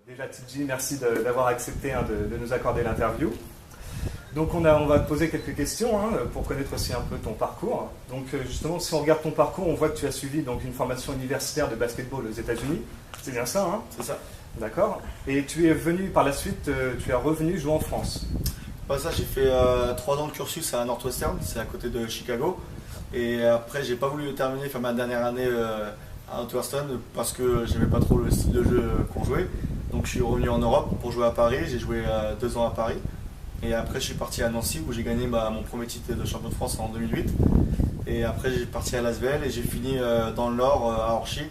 Déjà, Tidji, merci d'avoir accepté de nous accorder l'interview. Donc, on va te poser quelques questions pour connaître aussi un peu ton parcours. Donc, justement, si on regarde ton parcours, on voit que tu as suivi donc, une formation universitaire de basketball aux États-Unis. C'est bien ça, hein? C'est ça. D'accord. Et tu es venu par la suite, tu es revenu jouer en France. Ça, j'ai fait 3 ans de cursus à Northwestern, c'est à côté de Chicago. Et après, j'ai pas voulu terminer, faire ma dernière année à Northwestern parce que j'aimais pas trop le style de jeu qu'on jouait. Donc, je suis revenu en Europe pour jouer à Paris. J'ai joué 2 ans à Paris. Et après, je suis parti à Nancy où j'ai gagné mon premier titre de champion de France en 2008. Et après, j'ai parti à Lasvel et j'ai fini dans le Nord à Orchy.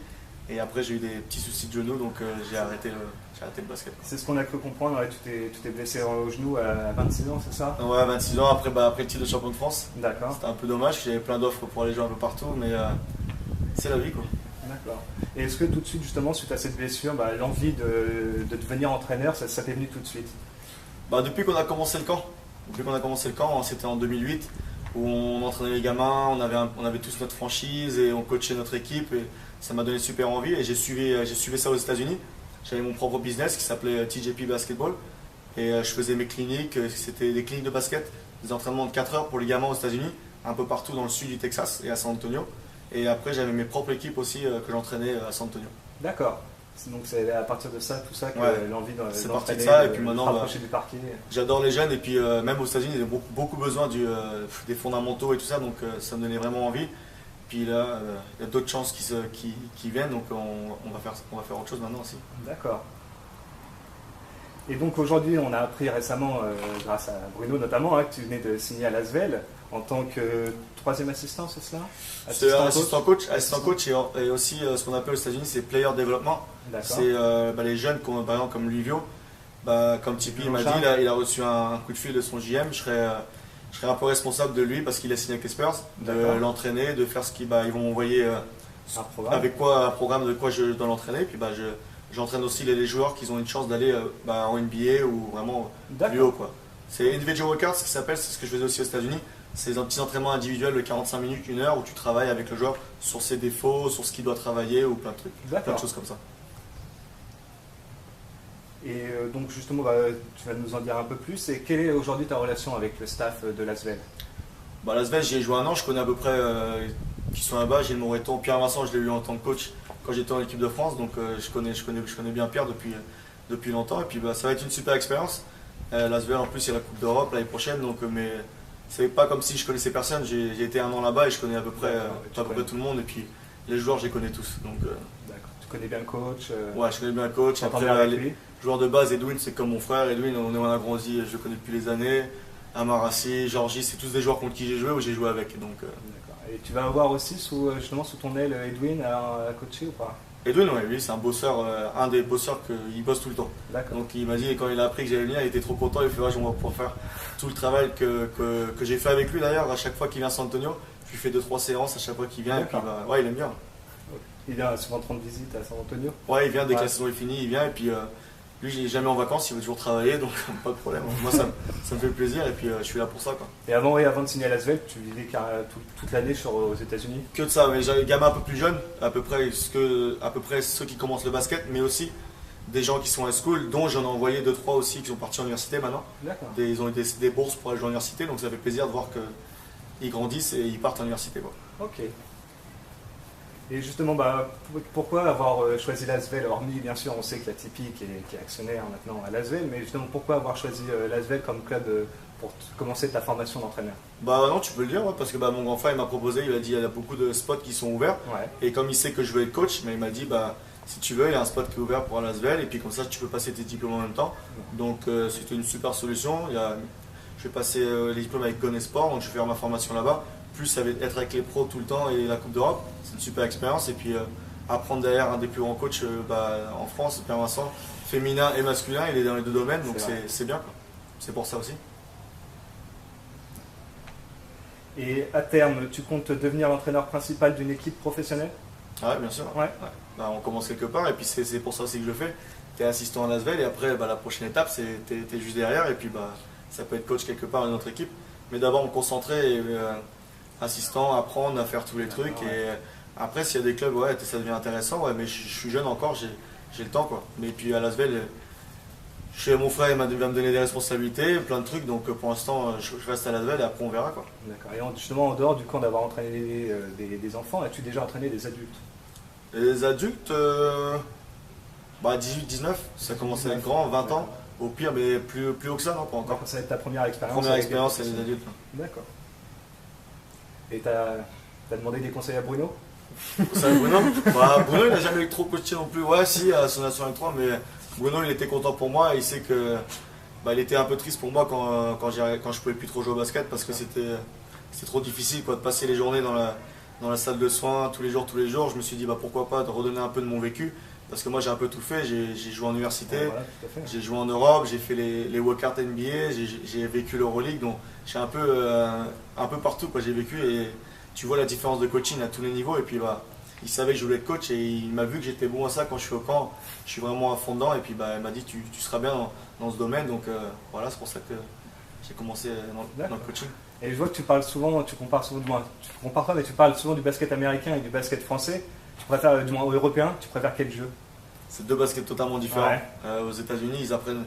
Et après, j'ai eu des petits soucis de genoux, donc j'ai arrêté le basket. C'est ce qu'on a cru comprendre, ouais, tu t'es blessé au genou à 26 ans, c'est ça? Ouais, 26 ans après le titre de champion de France. D'accord. C'était un peu dommage, j'avais plein d'offres pour aller jouer un peu partout, mais c'est la vie quoi. D'accord. Et est-ce que tout de suite, justement, suite à cette blessure, l'envie de devenir entraîneur, ça t'est venu tout de suite? Depuis qu'on a commencé le camp, c'était en 2008, où on entraînait les gamins, on avait tous notre franchise et on coachait notre équipe. Et ça m'a donné super envie et j'ai suivi ça aux États-Unis. J'avais mon propre business qui s'appelait TJP Basketball et je faisais mes cliniques, c'était des cliniques de basket, des entraînements de 4 heures pour les gamins aux États-Unis, un peu partout dans le sud du Texas et à San Antonio. Et après j'avais mes propres équipes aussi que j'entraînais à San Antonio. D'accord. Donc c'est à partir de ça, tout ça, que l'envie c'est parti de ça et puis de maintenant rapprocher du parquet. J'adore les jeunes et puis même aux États-Unis il y a beaucoup besoin des fondamentaux et tout ça, donc ça me donnait vraiment envie. Puis là, il y a d'autres chances qui viennent, donc on va faire autre chose maintenant aussi. D'accord. Et donc aujourd'hui, on a appris récemment, grâce à Bruno notamment, que tu venais de signer à Lasvel en tant que troisième assistant, c'est cela? C'est assistant coach et aussi ce qu'on appelle aux États-Unis, c'est player development. C'est les jeunes, par exemple comme Livio, comme Tipeee il m'a dit, il a reçu un coup de fil de son JM, je serais un peu responsable de lui parce qu'il a signé avec les Spurs, de l'entraîner, de faire ce qu'ils ils vont m'envoyer un programme de quoi je dois l'entraîner. Puis j'entraîne aussi les joueurs qui ont une chance d'aller en NBA ou vraiment plus haut. C'est individual workout, ce qui s'appelle, c'est ce que je faisais aussi aux États-Unis. C'est des petits entraînements individuels de 45 minutes, 1 heure où tu travailles avec le joueur sur ses défauts, sur ce qu'il doit travailler ou plein de trucs, plein de choses comme ça. Et donc justement, tu vas nous en dire un peu plus. Et quelle est aujourd'hui ta relation avec le staff de Lasvel? Lasvel, j'y ai joué 1 an, je connais à peu près qui sont là-bas. Gilles Moreton, Pierre Vincent, je l'ai eu en tant que coach quand j'étais en équipe de France, donc je connais bien Pierre depuis longtemps. Et puis ça va être une super expérience. Lasvel en plus il y a la Coupe d'Europe l'année prochaine, donc mais c'est pas comme si je connaissais personne. J'ai été 1 an là-bas et je connais à peu près tout le monde. Et puis les joueurs, je les connais tous. Donc, d'accord. Tu connais bien le coach? Ouais, je connais bien le coach. Après, les joueurs de base, Edwin, c'est comme mon frère. Edwin, on a grandi, je le connais depuis les années. Amarassi, Georgie, c'est tous des joueurs contre qui j'ai joué ou j'ai joué avec. Donc, et tu vas avoir aussi sous ton aile Edwin à coacher ou pas? Edwin, oui, c'est un bosseur, un des bosseurs qui bosse tout le temps. Donc il m'a dit, quand il a appris que j'allais venir, il était trop content. Il fait, on va pouvoir faire tout le travail que j'ai fait avec lui d'ailleurs. À chaque fois qu'il vient à San Antonio, je lui fais 2-3 séances à chaque fois qu'il vient. Et puis, il aime bien. Il vient souvent te rendre visite à San Antonio? Ouais, il vient dès que la saison est finie, il vient. Et puis lui, il n'est jamais en vacances, il veut toujours travailler, donc pas de problème. Moi, ça me fait plaisir et puis je suis là pour ça. Et avant de signer à Lasvel, tu vivais toute l'année aux États-Unis? Que de ça, mais j'avais des gamins un peu plus jeunes, à peu près ceux qui commencent le basket, mais aussi des gens qui sont à school, dont j'en ai envoyé 2-3 aussi qui sont partis à l'université maintenant. Ils ont eu des bourses pour aller jouer à l'université, donc ça fait plaisir de voir qu'ils grandissent et ils partent à l'université. Ok. Et justement, pourquoi avoir choisi Lasvel? Hormis, bien sûr, on sait que la Tipeee qui est actionnaire maintenant à Lasvel, mais justement, pourquoi avoir choisi Lasvel comme club pour commencer ta formation d'entraîneur? Non, tu peux le dire, parce que mon grand frère il m'a proposé, il a dit il y a beaucoup de spots qui sont ouverts. Et comme il sait que je veux être coach, mais il m'a dit si tu veux, il y a un spot qui est ouvert pour Lasvel, et puis comme ça, tu peux passer tes diplômes en même temps. Donc, c'était une super solution. Je vais passer les diplômes avec Gone Sport, donc je vais faire ma formation là-bas. Plus ça va être avec les pros tout le temps et la Coupe d'Europe, c'est une super expérience. Et puis apprendre derrière un des plus grands coachs en France, Pierre Vincent, féminin et masculin, il est dans les 2 domaines, donc c'est bien. C'est pour ça aussi. Et à terme, tu comptes devenir l'entraîneur principal d'une équipe professionnelle? Ouais, bien sûr. On commence quelque part et puis c'est pour ça aussi que je le fais. Tu es assistant à Lasvel et après la prochaine étape, c'est tu es juste derrière et puis ça peut être coach quelque part dans une autre équipe. Mais d'abord, me concentrer et assistant, apprendre à faire tous les trucs. Et après, s'il y a des clubs, ça devient intéressant. Mais je suis jeune encore, j'ai le temps quoi. Mais puis à Lasvel, mon frère il va me donner des responsabilités, plein de trucs, donc pour l'instant je reste à Lasvel et après on verra quoi. D'accord. Et justement en dehors du camp d'avoir entraîné des enfants, as-tu déjà entraîné des adultes? Les adultes, 18, 19, ça commence à être grand, 20 ans. Au pire, mais plus haut que ça, non, pas encore. Ça va être ta première expérience? Première expérience, c'est les adultes. D'accord. Et t'as demandé des conseils à Bruno? Bruno Bruno, il n'a jamais eu trop coaché non plus. Ouais, si, à son National 3, mais Bruno, il était content pour moi. Il sait que il était un peu triste pour moi quand je pouvais plus trop jouer au basket parce que c'était trop difficile quoi, de passer les journées dans la salle de soins tous les jours. Je me suis dit pourquoi pas de redonner un peu de mon vécu. Parce que moi j'ai un peu tout fait, j'ai joué en université, j'ai joué en Europe, j'ai fait les walkouts NBA, j'ai vécu l'Euroleague, donc j'ai un peu partout quoi, j'ai vécu et tu vois la différence de coaching à tous les niveaux et puis il savait que je voulais être coach et il m'a vu que j'étais bon à ça quand je suis au camp, je suis vraiment à fond dedans et puis il m'a dit tu seras bien dans ce domaine donc voilà c'est pour ça que j'ai commencé dans le coaching. Et je vois que tu parles souvent, tu compares pas mais tu parles souvent du basket américain et du basket français. Tu préfères, du moins européen, tu préfères quel jeu? C'est deux baskets totalement différents. Ouais. Aux États-Unis, ils apprennent.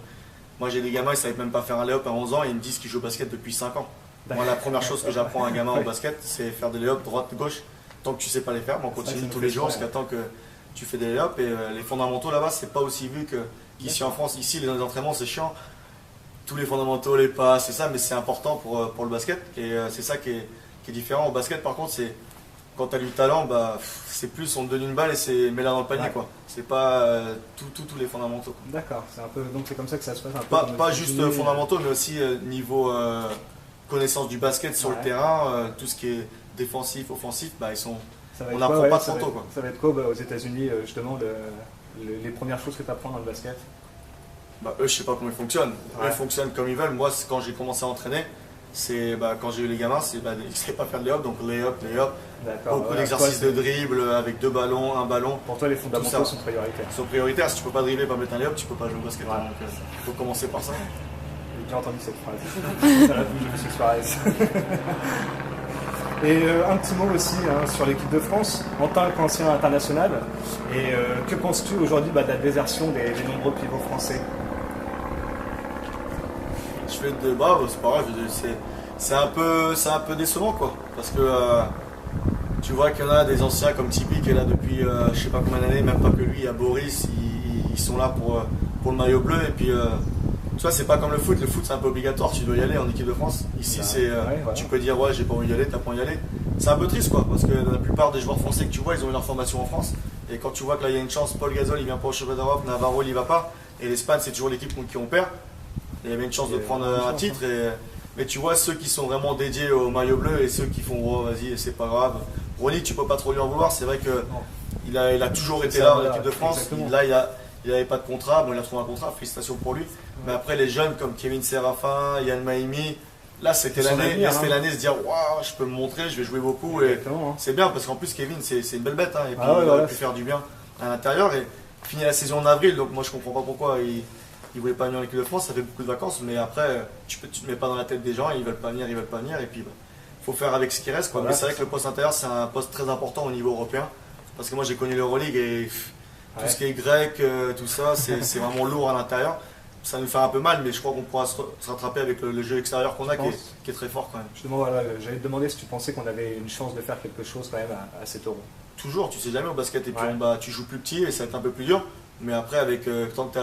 Moi, j'ai des gamins, ils ne savaient même pas faire un lay-up à 11 ans et ils me disent qu'ils jouent au basket depuis 5 ans. Moi, la première chose que j'apprends à un gamin au basket, c'est faire des lay-up droite, gauche. Tant que tu ne sais pas les faire, on continue tous les jours jusqu'à temps que tu fais des lay-up. Et les fondamentaux là-bas, c'est pas aussi vu qu'ici en France. Ici, les entraînements, c'est chiant. Tous les fondamentaux, les passes, c'est ça, mais c'est important pour le basket. Et c'est ça qui est différent. Au basket, par contre, c'est. Quand tu as du talent, c'est plus on te donne une balle et c'est mets-la dans le panier quoi. C'est pas tous les fondamentaux. D'accord, donc c'est comme ça que ça se passe un peu. Pas juste fondamentaux, mais aussi niveau connaissance du basket sur le terrain, tout ce qui est défensif, offensif, on n'apprend pas trop tôt quoi. Ça va être quoi aux États-Unis justement les premières choses que tu apprends dans le basket? Eux, je sais pas comment ils fonctionnent. Eux, ils fonctionnent comme ils veulent. Moi, quand j'ai commencé à entraîner, c'est quand j'ai eu les gamins, ils ne savaient pas faire de lay-up, donc lay-up. Beaucoup d'exercices de dribble avec 2 ballons, 1 ballon. Pour toi, les fondamentaux sont prioritaires. Sont prioritaires. Si tu peux pas dribbler, pas mettre un lay-up, tu peux pas jouer au basket. Donc il faut commencer par ça. J'ai déjà entendu cette phrase. Ça l'a bougé de Suarez. Et un petit mot aussi sur l'équipe de France, en tant qu'ancien international. Et que penses-tu aujourd'hui de la désertion des nombreux pivots français? Je fais de c'est pas grave, c'est un peu décevant quoi. Parce que tu vois qu'il y en a des anciens comme Tipeee qui est là depuis je sais pas combien d'années, même pas que lui, il y a Boris, ils sont là pour le maillot bleu et puis tu vois c'est pas comme le foot c'est un peu obligatoire, tu dois y aller en équipe de France. Ici tu peux dire ouais j'ai pas envie d'y aller, t'as pas envie d'y aller. C'est un peu triste quoi, parce que la plupart des joueurs français que tu vois ils ont eu leur formation en France et quand tu vois que là il y a une chance, Paul Gasol il vient pas au championnat d'Europe, Navarro il y va pas et l'Espagne c'est toujours l'équipe contre qui on perd. Il y avait une chance de prendre un titre mais tu vois ceux qui sont vraiment dédiés au maillot bleu et ceux qui font oh, vas-y c'est pas grave. Ronny tu peux pas trop lui en vouloir, c'est vrai que il a toujours été là en équipe de France. Là il n'avait pas de contrat, il a trouvé un contrat, félicitations pour lui. Mais après les jeunes comme Kevin Séraphin, Yann Maimi, là c'était l'année de se dire waouh je peux me montrer, je vais jouer beaucoup et c'est bien parce qu'en plus Kevin c'est une belle bête et puis il aurait pu faire du bien à l'intérieur et finir la saison en avril donc moi je comprends pas pourquoi il voulait pas venir en équipe de France, ça fait beaucoup de vacances mais après tu te mets pas dans la tête des gens, ils veulent pas venir et puis faut faire avec ce qui reste quoi. Mais c'est vrai que le poste intérieur c'est un poste très important au niveau européen parce que moi j'ai connu l'Euroleague et tout ce qui est grec, tout ça c'est vraiment lourd à l'intérieur. Ça nous fait un peu mal, mais je crois qu'on pourra se rattraper avec le jeu extérieur qu'on a qui est très fort quand même. Justement, j'allais te demander si tu pensais qu'on avait une chance de faire quelque chose quand même à cet Euro. Toujours, tu sais jamais au basket, et puis tu joues plus petit et ça va être un peu plus dur. Mais après, tant que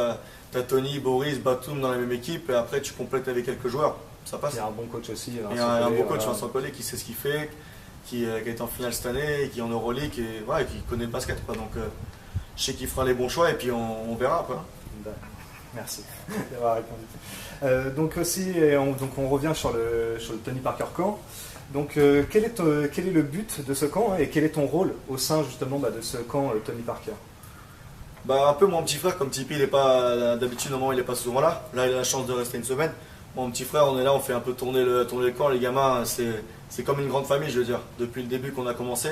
tu as Tony, Boris, Batum dans la même équipe, et après tu complètes avec quelques joueurs, ça passe. Il y a un bon coach aussi. Il y a un bon coach, Vincent Collet, qui sait ce qu'il fait, qui a été en finale cette année, qui est en Euroleague, et qui connaît le basket. Quoi. Donc je sais qu'il fera les bons choix et puis on verra. Quoi. Merci d'avoir répondu. Donc aussi, on revient sur le Tony Parker Camp. Donc quel est le but de ce camp et quel est ton rôle au sein justement de ce camp Tony Parker? Un peu mon petit frère, comme Tipeee, il est pas d'habitude, normalement il n'est pas souvent là. Là il a la chance de rester une semaine. Mon petit frère, on est là, on fait un peu tourner le camp. Les gamins, c'est comme une grande famille, je veux dire. Depuis le début qu'on a commencé,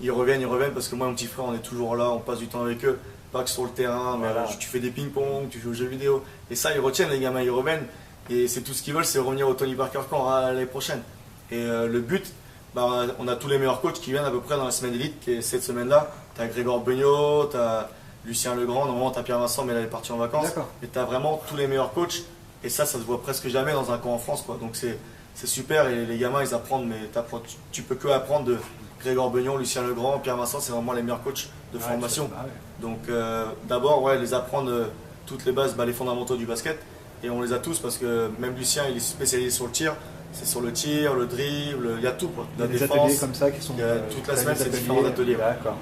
ils reviennent parce que moi mon petit frère, on est toujours là, on passe du temps avec eux. Pas que sur le terrain, mais tu fais des ping-pong, tu joues aux jeux vidéo. Et ça, ils retiennent, les gamins, ils reviennent. Et c'est tout ce qu'ils veulent, c'est revenir au Tony Parker Camp l'année prochaine. Et le but, on a tous les meilleurs coachs qui viennent à peu près dans la semaine d'élite, qui est cette semaine-là. Tu as Grégor Beugnot, tu as Lucien Legrand, normalement tu as Pierre Vincent, mais là il est parti en vacances. Et tu as vraiment tous les meilleurs coachs. Et ça se voit presque jamais dans un camp en France, quoi. Donc c'est super et les gamins ils apprennent, mais tu peux que apprendre de Grégoire Beugnon, Lucien Legrand, Pierre Vincent, c'est vraiment les meilleurs coachs de formation. Donc d'abord les apprendre toutes les bases, les fondamentaux du basket. Et on les a tous parce que même Lucien il est spécialisé sur le tir. C'est sur le tir, le dribble, il y a tout quoi. Il y a des ateliers comme ça qui sont toute la semaine, c'est différents ateliers. D'accord.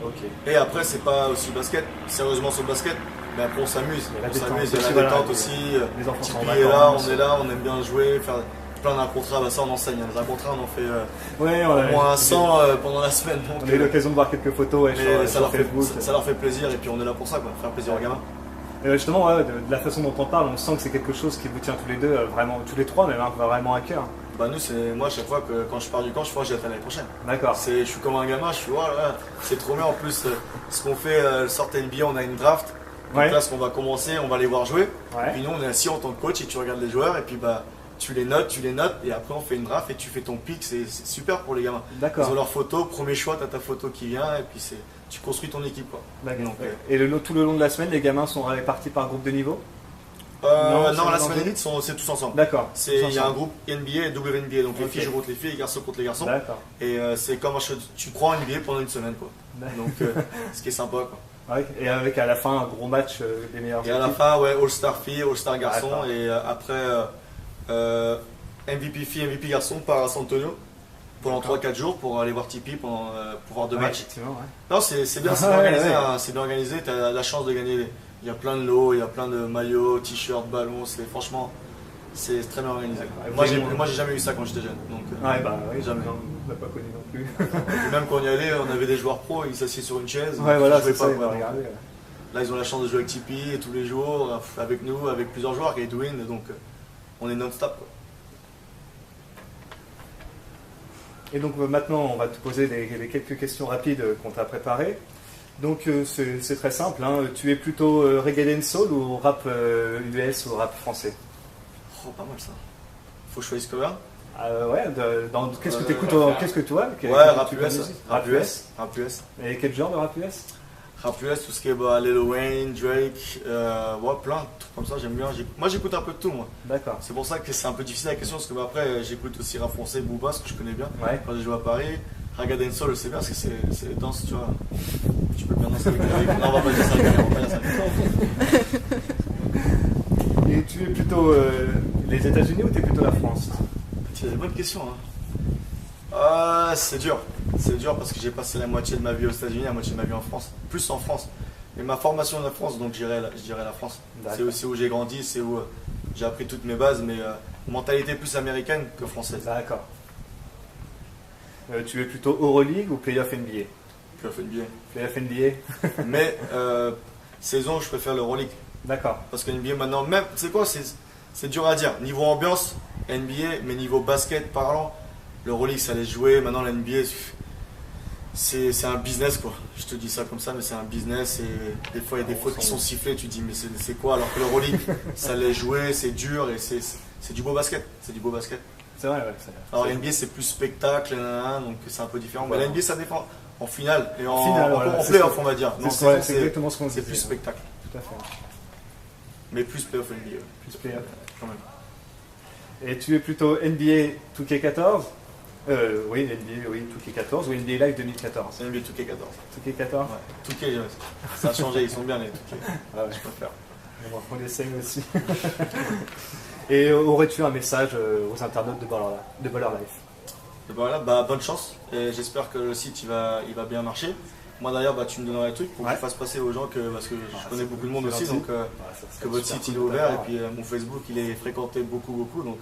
Ok. Et après c'est pas aussi basket, sérieusement sur le basket. Mais après on s'amuse, il y a la détente aussi. Les enfants sont on est là, on aime bien jouer, faire plein d'un contrat, ça on enseigne. Les contrats on en fait au moins 100 pendant la semaine. Donc, on a eu l'occasion de voir quelques photos sur Facebook. Ça leur fait plaisir et puis on est là pour ça, quoi, faire plaisir aux gamins. Et justement, de la façon dont on parle, on sent que c'est quelque chose qui vous tient tous les deux, vraiment, tous les trois même, vraiment à cœur. Nous, moi, à chaque fois que quand je pars du camp, je fais l'année prochaine. D'accord. Je suis comme un gamin, je suis c'est trop bien. En plus, ce qu'on fait, sortez NBA, on a une draft. Donc là, ce qu'on va commencer, on va les voir jouer. Et puis nous, on est assis en tant que coach et tu regardes les joueurs et puis tu les notes et après on fait une draft et tu fais ton pick, c'est super pour les gamins. D'accord. Ils ont leur photo, premier choix, tu as ta photo qui vient et puis tu construis ton équipe, quoi. Donc, et tout le long de la semaine, les gamins sont répartis par groupe de niveau? Non, la semaine élite, c'est tous ensemble. D'accord. Il y a un groupe NBA et WNBA, donc les filles jouent contre les filles, les garçons contre les garçons. D'accord. Et c'est comme tu crois en NBA pendant une semaine, quoi. Donc ce qui est sympa, quoi. Ouais, et avec à la fin un gros match des meilleurs. Et à la fin, All-Star filles, All-Star garçons, et après MVP filles, MVP garçons part à San Antonio pendant 3-4 jours pour aller voir Tipeee pour voir 2 matchs. Non, c'est bien, c'est bien organisé, tu as la chance de gagner. Il y a plein de lots, il y a plein de maillots, t-shirts, ballons, franchement, c'est très bien organisé. Moi, j'ai jamais eu ça quand j'étais jeune. Donc, jamais. On n'a pas connu non plus. Et même quand on y allait, on avait des joueurs pros, ils s'assiedent sur une chaise. C'est ça, là, ils ont la chance de jouer avec Tipeee tous les jours, avec nous, avec plusieurs joueurs, avec Edwin, donc on est non-stop. Et donc maintenant, on va te poser quelques questions rapides qu'on t'a préparées. Donc c'est très simple, hein. Tu es plutôt reggae and soul ou rap US ou rap français? Oh, pas mal ça. Faut que je choisisse quoi? Qu'est-ce que tu écoutes? Qu'est-ce que tu vois? Rap US. Rap US. Et quel genre de rap US? Rap US, tout ce qui est Lil Wayne, Drake, plein de trucs comme ça, j'aime bien. Moi j'écoute un peu de tout, moi. D'accord. C'est pour ça que c'est un peu difficile la question, parce que après j'écoute aussi rap français, Booba, ce que je connais bien. Quand j'ai joué à Paris. Raga Dancehall, je sais bien, parce que c'est danse, tu vois. Tu peux bien danser avec les non, on va pas dire ça, on va pas dire ça. Et tu es plutôt les États-Unis ou tu es plutôt la France? C'est une bonne question. Hein. C'est dur. C'est dur parce que j'ai passé la moitié de ma vie aux États-Unis, la moitié de ma vie en France. Plus en France. Mais ma formation est en France, donc je dirais la France. C'est aussi où j'ai grandi, c'est où j'ai appris toutes mes bases, mais mentalité plus américaine que française. D'accord. Tu es plutôt Euroleague ou Playoff NBA? Playoff NBA. Playoff NBA. Mais saison, je préfère l'Euroleague. D'accord. Parce que NBA maintenant, même, c'est quoi, c'est dur à dire. Niveau ambiance, NBA, mais niveau basket parlant, l'Euroleague ça allait jouer. Maintenant, la NBA, c'est un business quoi. Je te dis ça comme ça, mais c'est un business. Et des fois, il y a des fautes qui sont sifflées. Tu te dis, mais c'est quoi? Alors que l'Euroleague, ça allait jouer, c'est dur et c'est du beau basket. C'est du beau basket. C'est vrai, Alors NBA c'est plus spectacle, donc c'est un peu peu différent. Mais la NBA ça dépend en finale et en play-off on va dire. C'est exactement ce qu'on dit. C'est plus spectacle. Tout à fait. Mais plus play-off NBA. Plus play-off. Quand même. Et tu es plutôt NBA 2K14 oui, NBA 2K14 ou NBA Live 2014? NBA 2K14. 2K14 Ouais. 2K, ça a changé, ils sont bien les 2K. Je préfère. On essaye aussi. Et aurais-tu un message aux internautes de Baller Life? Bonne chance et j'espère que le site il va bien marcher. Moi d'ailleurs tu me donneras les trucs pour que je fasse passer aux gens parce que je connais beaucoup de monde aussi donc que votre site il est ouvert et puis mon Facebook il est fréquenté beaucoup donc